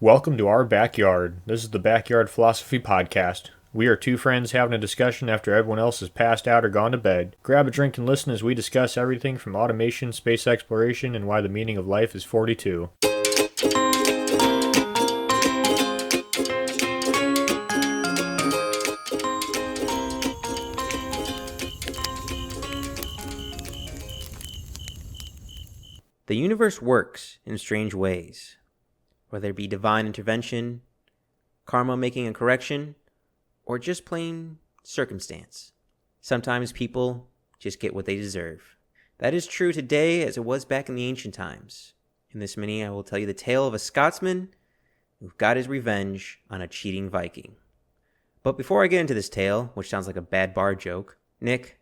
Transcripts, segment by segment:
Welcome to our backyard. This is the Backyard Philosophy Podcast. We are two friends having a discussion after everyone else has passed out or gone to bed. Grab a drink and listen as we discuss everything from automation, space exploration, and why the meaning of life is 42. The universe works in strange ways, whether it be divine intervention, karma making a correction, or just plain circumstance. Sometimes people just get what they deserve. That is true today as it was back in the ancient times. In this mini, I will tell you the tale of a Scotsman who got his revenge on a cheating Viking. But before I get into this tale, which sounds like a bad bar joke, Nick,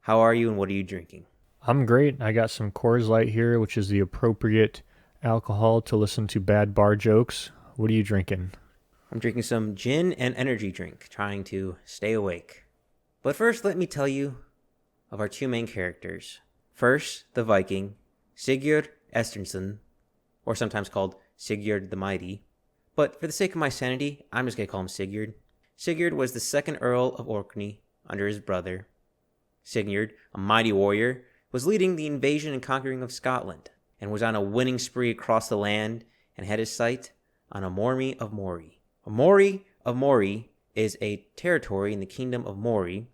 how are you and what are you drinking? I'm great. I got some Coors Light here, which is the appropriate alcohol to listen to bad bar jokes. What are you drinking? I'm drinking some gin and energy drink, trying to stay awake. But first, let me tell you of our two main characters. First, the Viking, Sigurd Esternsson, or sometimes called Sigurd the Mighty. But for the sake of my sanity, I'm just going to call him Sigurd. Sigurd was the second Earl of Orkney under his brother. Sigurd, a mighty warrior, was leading the invasion and conquering of Scotland, and was on a winning spree across the land, and had his sight on a Mormy of Moray. A Mormy of Moray is a territory in the kingdom of Moray,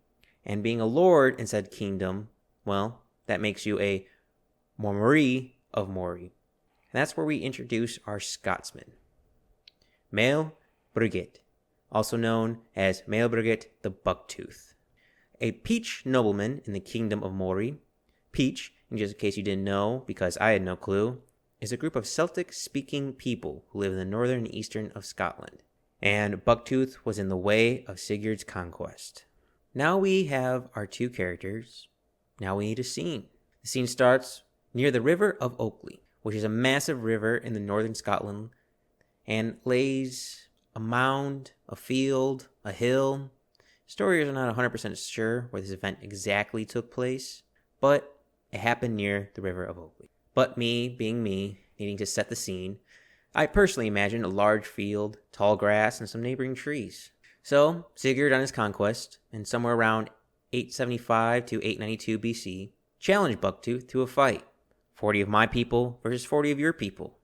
and being a lord in said kingdom, well, that makes you a Mormary of Moray. And that's where we introduce our Scotsman. Mael Brigit, also known as Mael Brigit the Bucktooth. A peach nobleman in the kingdom of Moray. Peach, and just in case you didn't know, because I had no clue, is a group of Celtic-speaking people who live in the northern and eastern of Scotland. And Bucktooth was in the way of Sigurd's conquest. Now we have our two characters. Now we need a scene. The scene starts near the River of Oakley, which is a massive river in the northern Scotland, and lays a mound, a field, a hill. Stories are not 100% sure where this event exactly took place, but it happened near the River of Oakley. But me, being me, needing to set the scene, I personally imagined a large field, tall grass, and some neighboring trees. So, Sigurd on his conquest, and somewhere around 875 to 892 BC, challenged Bucktooth to a fight. 40 of my people versus 40 of your people.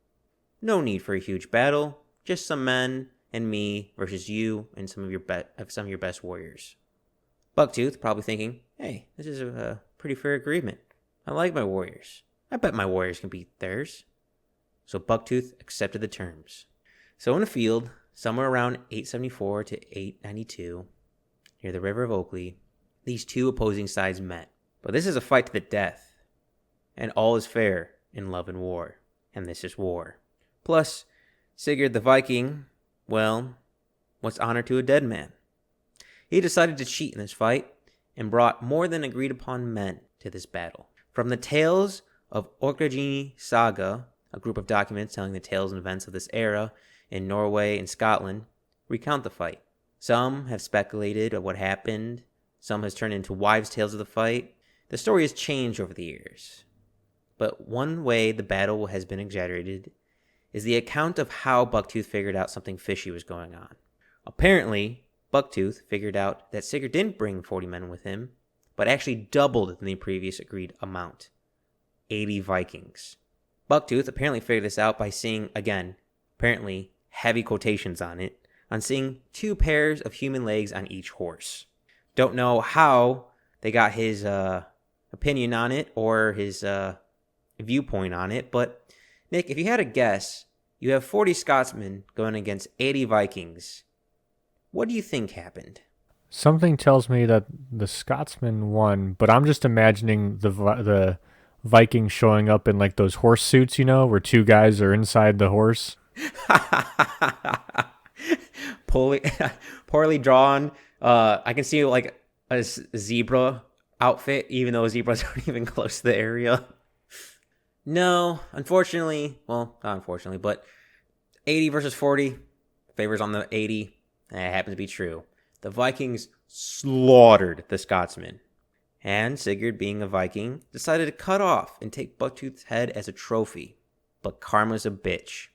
No need for a huge battle, just some men and me versus you and some of your best warriors. Bucktooth probably thinking, hey, this is a pretty fair agreement. I like my warriors. I bet my warriors can beat theirs. So Bucktooth accepted the terms. So in a field, somewhere around 874 to 892, near the River of Oakley, these two opposing sides met. But this is a fight to the death. And all is fair in love and war. And this is war. Plus, Sigurd the Viking, well, what's honor to a dead man? He decided to cheat in this fight and brought more than agreed upon men to this battle. From the Tales of Orkneyinga Saga, a group of documents telling the tales and events of this era in Norway and Scotland, recount the fight. Some have speculated of what happened, some has turned into wives' tales of the fight. The story has changed over the years. But one way the battle has been exaggerated is the account of how Bucktooth figured out something fishy was going on. Apparently, Bucktooth figured out that Sigurd didn't bring 40 men with him, but actually doubled the previous agreed amount, 80 Vikings. Bucktooth apparently figured this out by seeing, again, apparently heavy quotations on it, on seeing 2 pairs of human legs on each horse. Don't know how they got his opinion on it or his viewpoint on it, but Nick, if you had a guess, you have 40 Scotsmen going against 80 Vikings. What do you think happened? Something tells me that the Scotsman won, but I'm just imagining the Vikings showing up in like those horse suits, where 2 guys are inside the horse. Poorly drawn. I can see like a zebra outfit, even though zebras aren't even close to the area. No, unfortunately, well, not unfortunately, but 80 versus 40 favors on the 80. It happens to be true. The Vikings slaughtered the Scotsmen. And Sigurd, being a Viking, decided to cut off and take Bucktooth's head as a trophy. But karma's a bitch.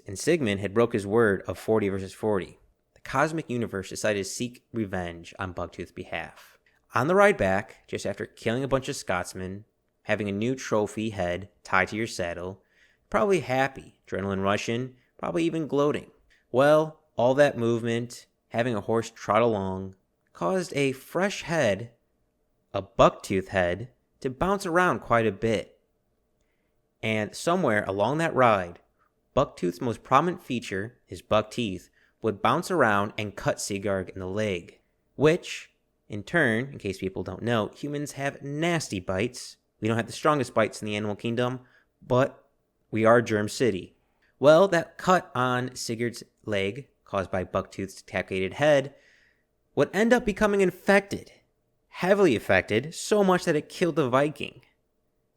and Sigmund had broke his word of 40 versus 40. The cosmic universe decided to seek revenge on Bucktooth's behalf. On the ride back, just after killing a bunch of Scotsmen, having a new trophy head tied to your saddle, probably happy, adrenaline rushing, probably even gloating. Well, all that movement, having a horse trot along, caused a fresh head, a Bucktooth head, to bounce around quite a bit. And somewhere along that ride, Bucktooth's most prominent feature, his buck teeth, would bounce around and cut Sigurd in the leg. Which, in turn, in case people don't know, humans have nasty bites. We don't have the strongest bites in the animal kingdom, but we are Germ City. Well, that cut on Sigurd's leg, caused by Bucktooth's decapitated head, would end up becoming infected. Heavily affected, so much that it killed the Viking.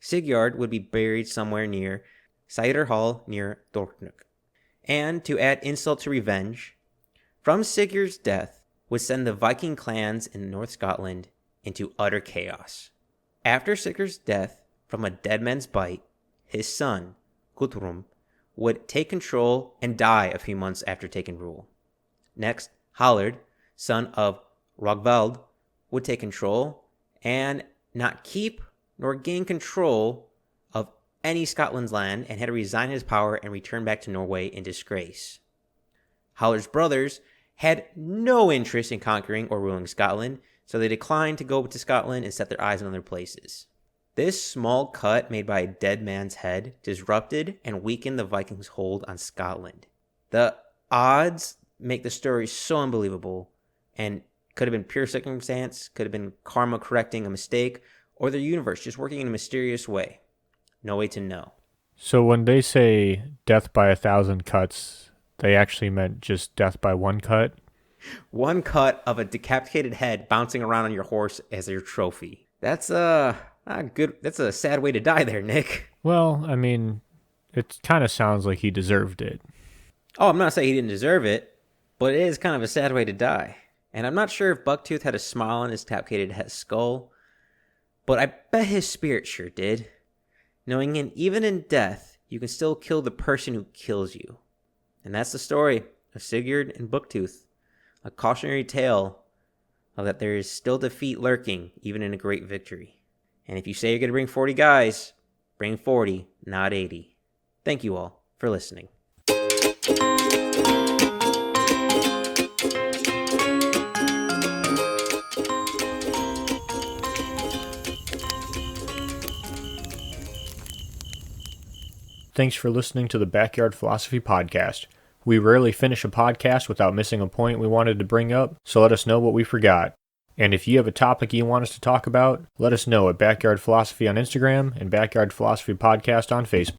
Sigurd would be buried somewhere near Cider Hall near Dorknook. And to add insult to revenge, from Sigurd's death would send the Viking clans in North Scotland into utter chaos. After Sigurd's death from a dead man's bite, his son, Guthrum, would take control and die a few months after taking rule. Next, Hallard, son of Rogvald, would take control and not keep nor gain control of any Scotland's land and had to resign his power and return back to Norway in disgrace. Hallard's brothers had no interest in conquering or ruling Scotland, so they declined to go to Scotland and set their eyes on other places. This small cut made by a dead man's head disrupted and weakened the Vikings' hold on Scotland. The odds make the story so unbelievable, and could have been pure circumstance, could have been karma correcting a mistake, or the universe just working in a mysterious way. No way to know. So when they say death by 1,000 cuts, they actually meant just death by one cut? One cut of a decapitated head bouncing around on your horse as your trophy. That's that's a sad way to die there, Nick. Well, I mean, it kind of sounds like he deserved it. Oh, I'm not saying he didn't deserve it, but it is kind of a sad way to die. And I'm not sure if Bucktooth had a smile on his decapitated skull, but I bet his spirit sure did. Knowing even in death, you can still kill the person who kills you. And that's the story of Sigurd and Bucktooth. A cautionary tale of that there is still defeat lurking, even in a great victory. And if you say you're going to bring 40 guys, bring 40, not 80. Thank you all for listening. Thanks for listening to the Backyard Philosophy Podcast. We rarely finish a podcast without missing a point we wanted to bring up, so let us know what we forgot. And if you have a topic you want us to talk about, let us know at Backyard Philosophy on Instagram and Backyard Philosophy Podcast on Facebook.